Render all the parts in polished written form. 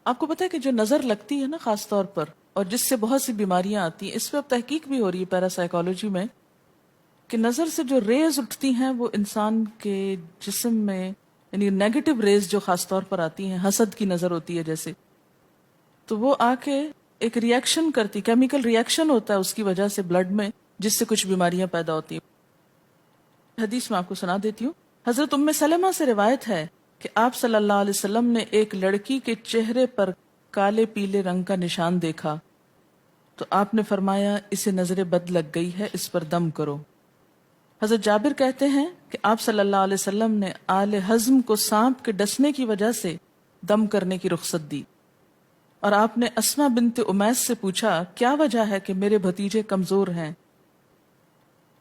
آپ کو پتا ہے کہ جو نظر لگتی ہے نا خاص طور پر، اور جس سے بہت سی بیماریاں آتی ہیں، اس پہ اب تحقیق بھی ہو رہی ہے پیراسائیکالوجی میں، کہ نظر سے جو ریز اٹھتی ہیں وہ انسان کے جسم میں، یعنی نیگیٹو ریز جو خاص طور پر آتی ہیں، حسد کی نظر ہوتی ہے جیسے، تو وہ آ کے ایک ریئیکشن کرتی، کیمیکل ریئیکشن ہوتا ہے اس کی وجہ سے بلڈ میں، جس سے کچھ بیماریاں پیدا ہوتی ہیں۔ حدیث میں آپ کو سنا دیتی ہوں۔ حضرت ام سلمہ سے روایت ہے کہ آپ صلی اللہ علیہ وسلم نے ایک لڑکی کے چہرے پر کالے پیلے رنگ کا نشان دیکھا تو آپ نے فرمایا اسے نظر بد لگ گئی ہے، اس پر دم کرو۔ حضرت جابر کہتے ہیں کہ آپ صلی اللہ علیہ وسلم نے آل حزم کو سانپ کے ڈسنے کی وجہ سے دم کرنے کی رخصت دی، اور آپ نے اسما بنت امیس سے پوچھا کیا وجہ ہے کہ میرے بھتیجے کمزور ہیں،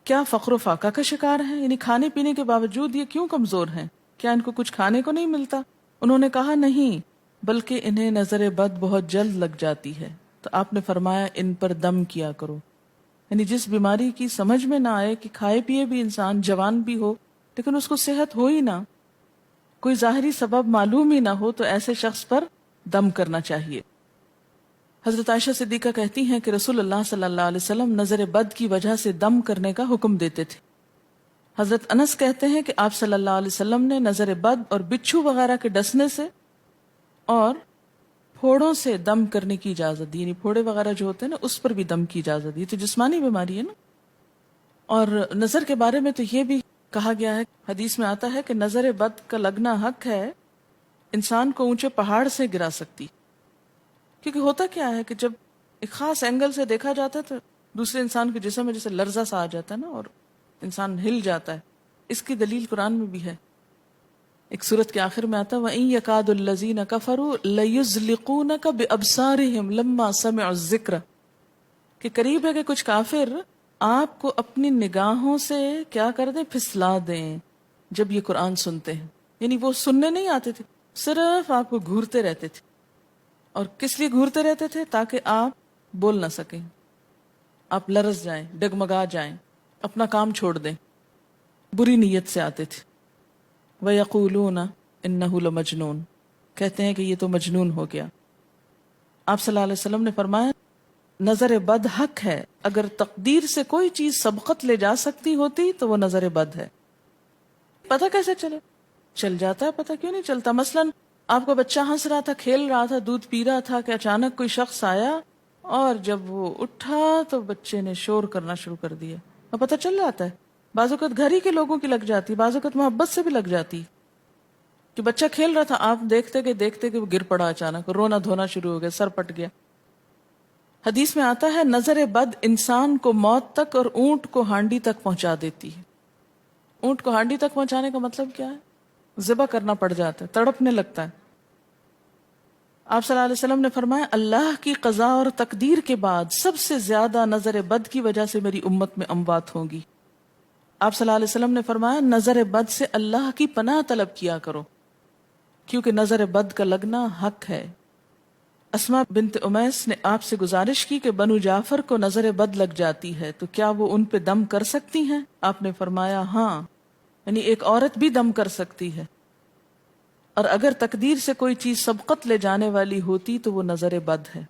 کیا فقر و فاقہ کا شکار ہیں، یعنی کھانے پینے کے باوجود یہ کیوں کمزور ہیں، کیا ان کو کچھ کھانے کو نہیں ملتا؟ انہوں نے کہا نہیں، بلکہ انہیں نظر بد بہت جلد لگ جاتی ہے، تو آپ نے فرمایا ان پر دم کیا کرو۔ یعنی جس بیماری کی سمجھ میں نہ آئے کہ کھائے پیے بھی انسان جوان بھی ہو لیکن اس کو صحت ہو ہی نہ، کوئی ظاہری سبب معلوم ہی نہ ہو، تو ایسے شخص پر دم کرنا چاہیے۔ حضرت عائشہ صدیقہ کہتی ہیں کہ رسول اللہ صلی اللہ علیہ وسلم نظر بد کی وجہ سے دم کرنے کا حکم دیتے تھے۔ حضرت انس کہتے ہیں کہ آپ صلی اللہ علیہ وسلم نے نظر بد اور بچھو وغیرہ کے ڈسنے سے اور پھوڑوں سے دم کرنے کی اجازت دی، یعنی پھوڑے وغیرہ جو ہوتے ہیں نا اس پر بھی دم کی اجازت دی، تو جسمانی بیماری ہے نا۔ اور نظر کے بارے میں تو یہ بھی کہا گیا ہے، حدیث میں آتا ہے کہ نظر بد کا لگنا حق ہے، انسان کو اونچے پہاڑ سے گرا سکتی، کیونکہ ہوتا کیا ہے کہ جب ایک خاص اینگل سے دیکھا جاتا ہے تو دوسرے انسان کے جسم میں جیسے لرزہ سا آ جاتا ہے نا، اور انسان ہل جاتا ہے۔ اس کی دلیل قرآن میں بھی ہے، ایک سورت کے آخر میں آتا ہے وَإِن يَكَادُ الَّذِينَ كَفَرُوا لَيُزْلِقُونَكَ بِأَبْصَارِهِمْ لَمَّا سَمِعُوا الذِّكْرَ، کہ قریب ہے کہ کچھ کافر آپ کو اپنی نگاہوں سے کیا کر دیں، پھسلا دیں جب یہ قرآن سنتے ہیں۔ یعنی وہ سننے نہیں آتے تھے، صرف آپ کو گھورتے رہتے تھے۔ اور کس لیے گھورتے رہتے تھے؟ تاکہ آپ بول نہ سکیں، آپ لرز جائیں، ڈگمگا جائیں، اپنا کام چھوڑ دیں، بری نیت سے آتے تھے۔ وَيَقُولُونَ إِنَّهُ لَمَجْنُونَ، کہتے ہیں کہ یہ تو مجنون ہو گیا۔ آپ صلی اللہ علیہ وسلم نے فرمایا نظر بد حق ہے، اگر تقدیر سے کوئی چیز سبقت لے جا سکتی ہوتی تو وہ نظر بد ہے۔ پتہ کیسے چلے؟ چل جاتا ہے، پتہ کیوں نہیں چلتا؟ مثلاً آپ کا بچہ ہنس رہا تھا، کھیل رہا تھا، دودھ پی رہا تھا کہ اچانک کوئی شخص آیا اور جب وہ اٹھا تو بچے نے شور کرنا شروع کر دیا، اور پتہ چل جاتا ہے۔ بعض اوقات گھر ہی کے لوگوں کی لگ جاتی، بعض اوقات محبت سے بھی لگ جاتی، کہ بچہ کھیل رہا تھا، آپ دیکھتے کہ وہ گر پڑا، اچانک رونا دھونا شروع ہو گیا، سر پٹ گیا۔ حدیث میں آتا ہے نظر بد انسان کو موت تک اور اونٹ کو ہانڈی تک پہنچا دیتی ہے۔ اونٹ کو ہانڈی تک پہنچانے کا مطلب کیا ہے؟ ذبح کرنا پڑ جاتا ہے، تڑپنے لگتا ہے۔ آپ صلی اللہ علیہ وسلم نے فرمایا اللہ کی قضاء اور تقدیر کے بعد سب سے زیادہ نظر بد کی وجہ سے میری امت میں اموات ہوں گی۔ آپ صلی اللہ علیہ وسلم نے فرمایا نظر بد سے اللہ کی پناہ طلب کیا کرو، کیونکہ نظر بد کا لگنا حق ہے۔ اسما بنت امیس نے آپ سے گزارش کی کہ بنو جعفر کو نظر بد لگ جاتی ہے تو کیا وہ ان پہ دم کر سکتی ہیں؟ آپ نے فرمایا ہاں، یعنی ایک عورت بھی دم کر سکتی ہے، اور اگر تقدیر سے کوئی چیز سبقت لے جانے والی ہوتی تو وہ نظر بد ہے۔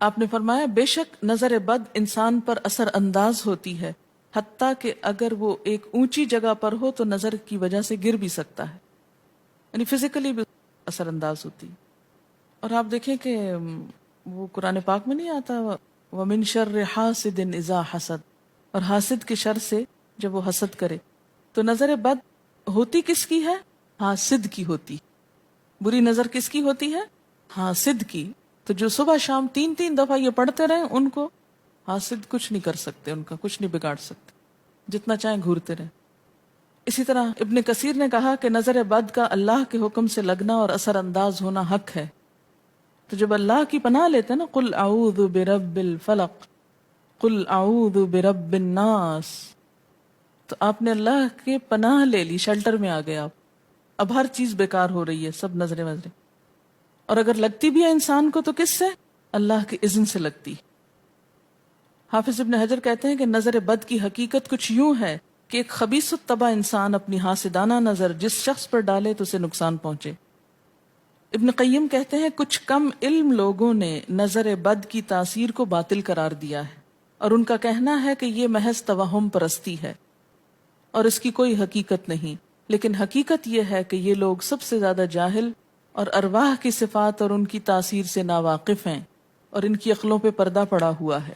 آپ نے فرمایا بے شک نظر بد انسان پر اثر انداز ہوتی ہے، حتیٰ کہ اگر وہ ایک اونچی جگہ پر ہو تو نظر کی وجہ سے گر بھی سکتا ہے، یعنی فزیکلی بھی اثر انداز ہوتی۔ اور آپ دیکھیں کہ وہ قرآن پاک میں نہیں آتا وَمِن شَرِّ حَاسِدٍ إِذَا حَسَد، اور حاسد کے شر سے جب وہ حسد کرے، تو نظر بد ہوتی کس کی ہے؟ حاسد کی ہوتی۔ بری نظر کس کی ہوتی ہے؟ حاسد کی۔ تو جو صبح شام 3 دفعہ یہ پڑھتے رہیں ان کو حاسد کچھ نہیں کر سکتے، ان کا کچھ نہیں بگاڑ سکتے، جتنا چاہیں گھورتے رہیں۔ اسی طرح ابن کثیر نے کہا کہ نظر بد کا اللہ کے حکم سے لگنا اور اثر انداز ہونا حق ہے۔ تو جب اللہ کی پناہ لیتے ہیں نا قل اعوذ برب الفلق، قل اعوذ برب الناس، تو آپ نے اللہ کے پناہ لے لی، شیلٹر میں آ گئے آپ۔ اب ہر چیز بیکار ہو رہی ہے، سب نظریں وظریں، اور اگر لگتی بھی ہے انسان کو تو کس سے؟ اللہ کے اذن سے لگتی۔ حافظ ابن حجر کہتے ہیں کہ نظر بد کی حقیقت کچھ یوں ہے کہ ایک خبیث الطبع انسان اپنی حاسدانہ نظر جس شخص پر ڈالے تو اسے نقصان پہنچے۔ ابن قیم کہتے ہیں کچھ کم علم لوگوں نے نظر بد کی تاثیر کو باطل قرار دیا ہے، اور ان کا کہنا ہے کہ یہ محض توہم پرستی ہے اور اس کی کوئی حقیقت نہیں، لیکن حقیقت یہ ہے کہ یہ لوگ سب سے زیادہ جاہل اور ارواح کی صفات اور ان کی تاثیر سے ناواقف ہیں، اور ان کی عقلوں پہ پردہ پڑا ہوا ہے،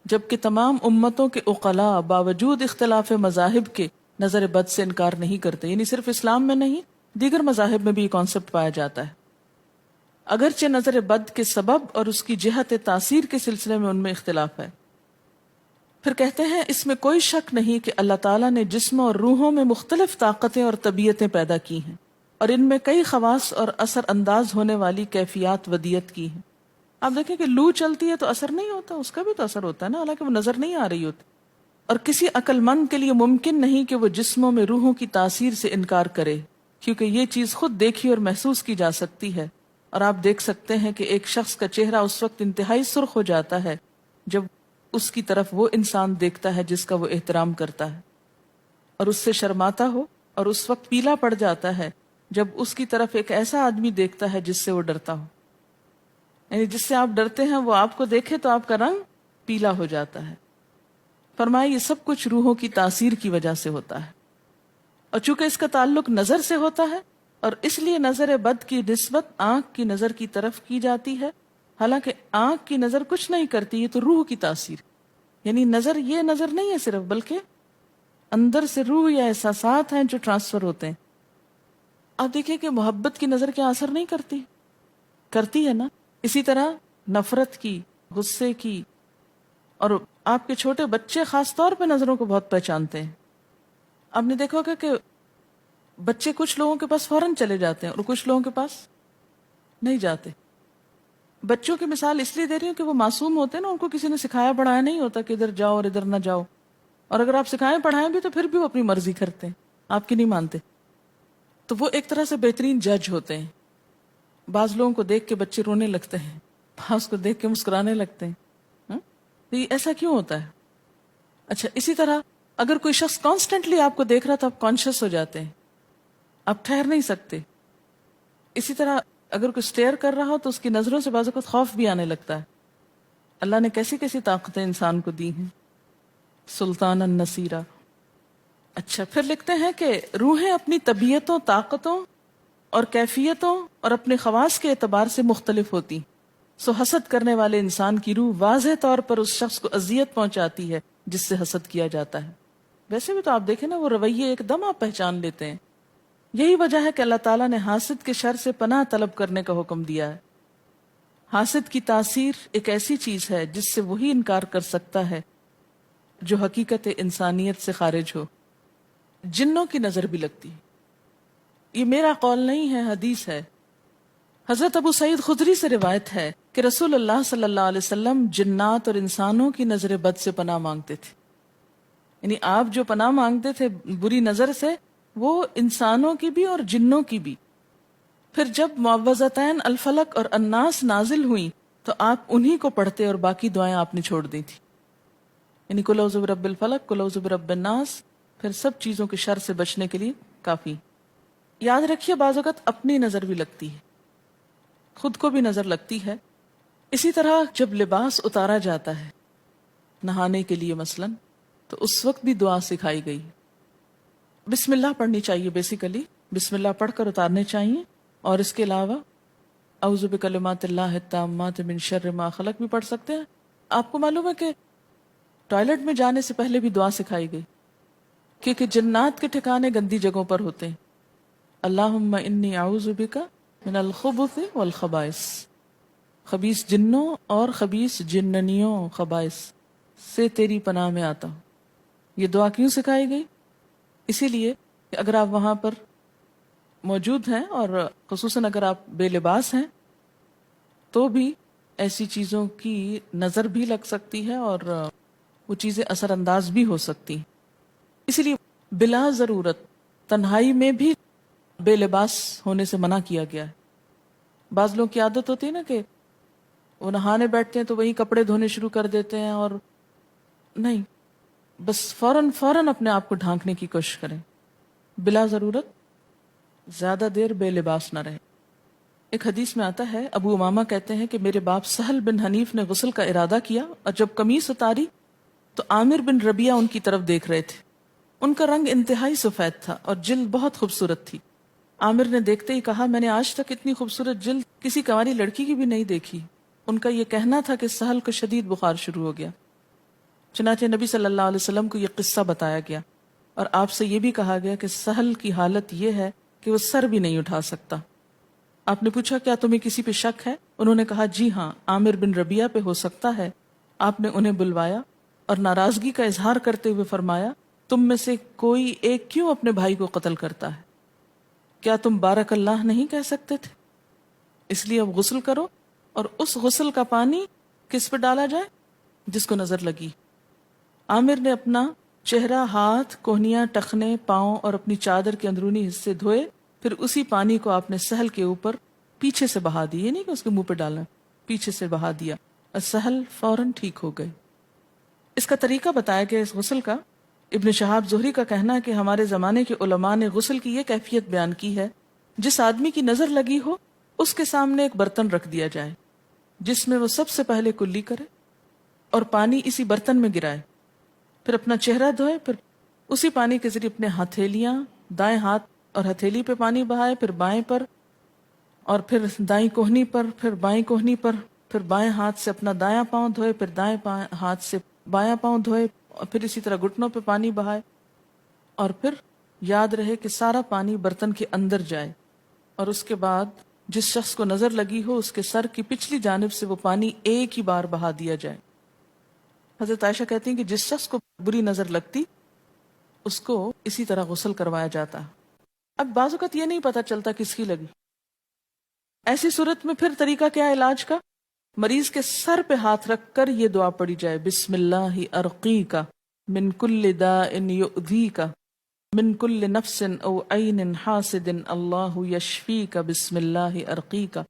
جبکہ تمام امتوں کے عقلاء باوجود اختلاف مذاہب کے نظر بد سے انکار نہیں کرتے. یعنی صرف اسلام میں نہیں، دیگر مذاہب میں بھی یہ کانسیپٹ پایا جاتا ہے، اگرچہ نظر بد کے سبب اور اس کی جہت تاثیر کے سلسلے میں ان میں اختلاف ہے. پھر کہتے ہیں اس میں کوئی شک نہیں کہ اللہ تعالیٰ نے جسموں اور روحوں میں مختلف طاقتیں اور طبیعتیں پیدا کی ہیں، اور ان میں کئی خواص اور اثر انداز ہونے والی کیفیات ودیت کی ہیں. آپ دیکھیں کہ لو چلتی ہے تو اثر نہیں ہوتا، اس کا بھی تو اثر ہوتا ہے نا، حالانکہ وہ نظر نہیں آ رہی ہوتی. اور کسی عقل مند کے لیے ممکن نہیں کہ وہ جسموں میں روحوں کی تاثیر سے انکار کرے، کیونکہ یہ چیز خود دیکھی اور محسوس کی جا سکتی ہے. اور آپ دیکھ سکتے ہیں کہ ایک شخص کا چہرہ اس وقت انتہائی سرخ ہو جاتا ہے جب اس کی طرف وہ انسان دیکھتا ہے جس کا وہ احترام کرتا ہے، اور اس سے شرماتا ہو، اور اس وقت پیلا پڑ جاتا ہے جب اس کی طرف ایک ایسا آدمی دیکھتا ہے جس سے وہ ڈرتا ہو. یعنی جس سے آپ ڈرتے ہیں وہ آپ کو دیکھے تو آپ کا رنگ پیلا ہو جاتا ہے. فرمایا یہ سب کچھ روحوں کی تاثیر کی وجہ سے ہوتا ہے، اور چونکہ اس کا تعلق نظر سے ہوتا ہے اور اس لیے نظر بد کی نسبت آنکھ کی نظر کی طرف کی جاتی ہے، حالانکہ آنکھ کی نظر کچھ نہیں کرتی، یہ تو روح کی تاثیر. یعنی نظر یہ نظر نہیں ہے صرف، بلکہ اندر سے روح یا احساسات ہیں جو ٹرانسفر ہوتے ہیں. آپ دیکھیں کہ محبت کی نظر کیا اثر نہیں کرتی؟ کرتی ہے نا. اسی طرح نفرت کی، غصے کی، اور آپ کے چھوٹے بچے خاص طور پہ نظروں کو بہت پہچانتے ہیں. آپ نے دیکھا ہوگا کہ بچے کچھ لوگوں کے پاس فوراً چلے جاتے ہیں اور کچھ لوگوں کے پاس نہیں جاتے. بچوں کی مثال اس لیے دے رہی ہوں کہ وہ معصوم ہوتے ہیں نا، ان کو کسی نے سکھایا پڑھایا نہیں ہوتا کہ ادھر جاؤ اور ادھر نہ جاؤ، اور اگر آپ سکھائیں پڑھائیں بھی تو پھر بھی وہ اپنی مرضی کرتے ہیں، آپ کی نہیں مانتے. تو وہ ایک طرح سے بہترین جج ہوتے ہیں. بعض لوگوں کو دیکھ کے بچے رونے لگتے ہیں، بعض کو دیکھ کے مسکرانے لگتے ہیں. تو یہ ایسا کیوں ہوتا ہے؟ اچھا، اسی طرح اگر کوئی شخص کانسٹنٹلی آپ کو دیکھ رہا تو آپ کانشیس ہو جاتے ہیں، آپ ٹھہر نہیں سکتے. اسی طرح اگر کوئی سٹیئر کر رہا ہو تو اس کی نظروں سے بعض اوقات خوف بھی آنے لگتا ہے. اللہ نے کیسی کیسی طاقتیں انسان کو دی ہیں. سلطان النصیرہ. اچھا، پھر لکھتے ہیں کہ روحیں اپنی طبیعتوں، طاقتوں اور کیفیتوں اور اپنے خواص کے اعتبار سے مختلف ہوتی. سو حسد کرنے والے انسان کی روح واضح طور پر اس شخص کو اذیت پہنچاتی ہے جس سے حسد کیا جاتا ہے. ویسے بھی تو آپ دیکھیں نا، وہ رویے ایک دم آپ پہچان لیتے ہیں. یہی وجہ ہے کہ اللہ تعالیٰ نے حاسد کے شر سے پناہ طلب کرنے کا حکم دیا ہے. حاسد کی تاثیر ایک ایسی چیز ہے جس سے وہی انکار کر سکتا ہے جو حقیقت انسانیت سے خارج ہو. جنوں کی نظر بھی لگتی ہے. یہ میرا قول نہیں ہے، حدیث ہے. حضرت ابو سعید خدری سے روایت ہے کہ رسول اللہ صلی اللہ علیہ وسلم جنات اور انسانوں کی نظر بد سے پناہ مانگتے تھے. یعنی آپ جو پناہ مانگتے تھے بری نظر سے، وہ انسانوں کی بھی اور جنوں کی بھی. پھر جب معوذتین الفلق اور الناس نازل ہوئیں تو آپ انہی کو پڑھتے اور باقی دعائیں آپ نے چھوڑ دی تھی. یعنی قل اعوذ برب الفلق، قل اعوذ برب الناس، پھر سب چیزوں کے شر سے بچنے کے لیے کافی. یاد رکھیے بعض اوقات اپنی نظر بھی لگتی ہے، خود کو بھی نظر لگتی ہے. اسی طرح جب لباس اتارا جاتا ہے نہانے کے لیے مثلاً، تو اس وقت بھی دعا سکھائی گئی. بسم اللہ پڑھنی چاہیے، بیسیکلی بسم اللہ پڑھ کر اتارنے چاہیے. اور اس کے علاوہ اعوذ بکلمات اللہ التامات من شر ما خلق بھی پڑھ سکتے ہیں. آپ کو معلوم ہے کہ ٹوائلٹ میں جانے سے پہلے بھی دعا سکھائی گئی، کیونکہ جنات کے ٹھکانے گندی جگہوں پر ہوتے ہیں. اللہم انی اعوذ بک من الخبث والخبائث، خبیث جنوں اور خبیث جننیوں، خبائث سے تیری پناہ میں آتا ہوں. یہ دعا کیوں سکھائی گئی؟ اسی لیے کہ اگر آپ وہاں پر موجود ہیں اور خصوصاً اگر آپ بے لباس ہیں تو بھی ایسی چیزوں کی نظر بھی لگ سکتی ہے اور وہ چیزیں اثر انداز بھی ہو سکتی. اسی لیے بلا ضرورت تنہائی میں بھی بے لباس ہونے سے منع کیا گیا ہے. بعض لوگوں کی عادت ہوتی ہے نا کہ وہ نہانے بیٹھتے ہیں تو وہی کپڑے دھونے شروع کر دیتے ہیں، اور نہیں، بس فوراً اپنے آپ کو ڈھانکنے کی کوشش کریں. بلا ضرورت زیادہ دیر بے لباس نہ رہے. ایک حدیث میں آتا ہے، ابو امامہ کہتے ہیں کہ میرے باپ سہل بن حنیف نے غسل کا ارادہ کیا، اور جب قمیص اتاری تو عامر بن ربیعہ ان کی طرف دیکھ رہے تھے۔ ان کا رنگ انتہائی سفید تھا اور جلد بہت خوبصورت تھی۔ عامر نے دیکھتے ہی کہا، میں نے آج تک اتنی خوبصورت جلد کسی کنواری لڑکی کی بھی نہیں دیکھی۔ ان کا یہ کہنا تھا کہ سہل کو شدید بخار شروع ہو گیا۔ چنانچہ نبی صلی اللہ علیہ وسلم کو یہ قصہ بتایا گیا، اور آپ سے یہ بھی کہا گیا کہ سہل کی حالت یہ ہے کہ وہ سر بھی نہیں اٹھا سکتا۔ آپ نے پوچھا، کیا تمہیں کسی پہ شک ہے؟ انہوں نے کہا، جی ہاں، عامر بن ربیعہ پہ ہو سکتا ہے۔ آپ نے انہیں بلوایا اور ناراضگی کا اظہار کرتے ہوئے فرمایا، تم میں سے کوئی ایک کیوں اپنے بھائی کو قتل کرتا ہے؟ کیا تم بارک اللہ نہیں کہہ سکتے تھے؟ اس لیے اب غسل کرو، اور اس غسل کا پانی کس پہ ڈالا جائے؟ جس کو نظر لگی۔ عامر نے اپنا چہرہ، ہاتھ، کوہنیاں، ٹخنے، پاؤں اور اپنی چادر کے اندرونی حصے دھوئے، پھر اسی پانی کو آپ نے سہل کے اوپر پیچھے سے بہا دی، یہ نہیں کہ اس کے منہ پہ ڈالنا، پیچھے سے بہا دیا، اور سہل فوراً ٹھیک ہو گئے۔ اس کا طریقہ بتایا گیا اس غسل کا۔ ابن شہاب زہری کا کہنا ہے کہ ہمارے زمانے کے علماء نے غسل کی یہ کیفیت بیان کی ہے، جس آدمی کی نظر لگی ہو اس کے سامنے ایک برتن رکھ دیا جائے، جس میں وہ سب سے پہلے کلی کرے اور پانی اسی برتن میں گرائے، پھر اپنا چہرہ دھوئے، پھر اسی پانی کے ذریعے اپنے ہتھیلیاں، دائیں ہاتھ اور ہتھیلی پہ پانی بہائے، پھر بائیں پر، اور پھر دائیں کوہنی پر، پھر بائیں کوہنی پر، پھر بائیں ہاتھ سے اپنا دایاں پاؤں دھوئے، پھر دائیں ہاتھ سے بایاں پاؤں دھوئے، اور پھر اسی طرح گھٹنوں پہ پانی بہائے، اور پھر یاد رہے کہ سارا پانی برتن کے اندر جائے، اور اس کے بعد جس شخص کو نظر لگی ہو اس کے سر کی پچھلی جانب سے وہ پانی ایک ہی بار بہا دیا جائے۔ حضرت عائشہ کہتی ہیں کہ جس شخص کو بری نظر لگتی اس کو اسی طرح غسل کروایا جاتا۔ اب بعض اوقات یہ نہیں پتا چلتا کس کی لگی، ایسی صورت میں پھر طریقہ کیا علاج کا؟ مریض کے سر پہ ہاتھ رکھ کر یہ دعا پڑھی جائے، بسم اللہ ارقیکا من کل داء یؤذیکا من کل نفس او عین حاسد اللہ یشفیک بسم اللہ ارقیکا۔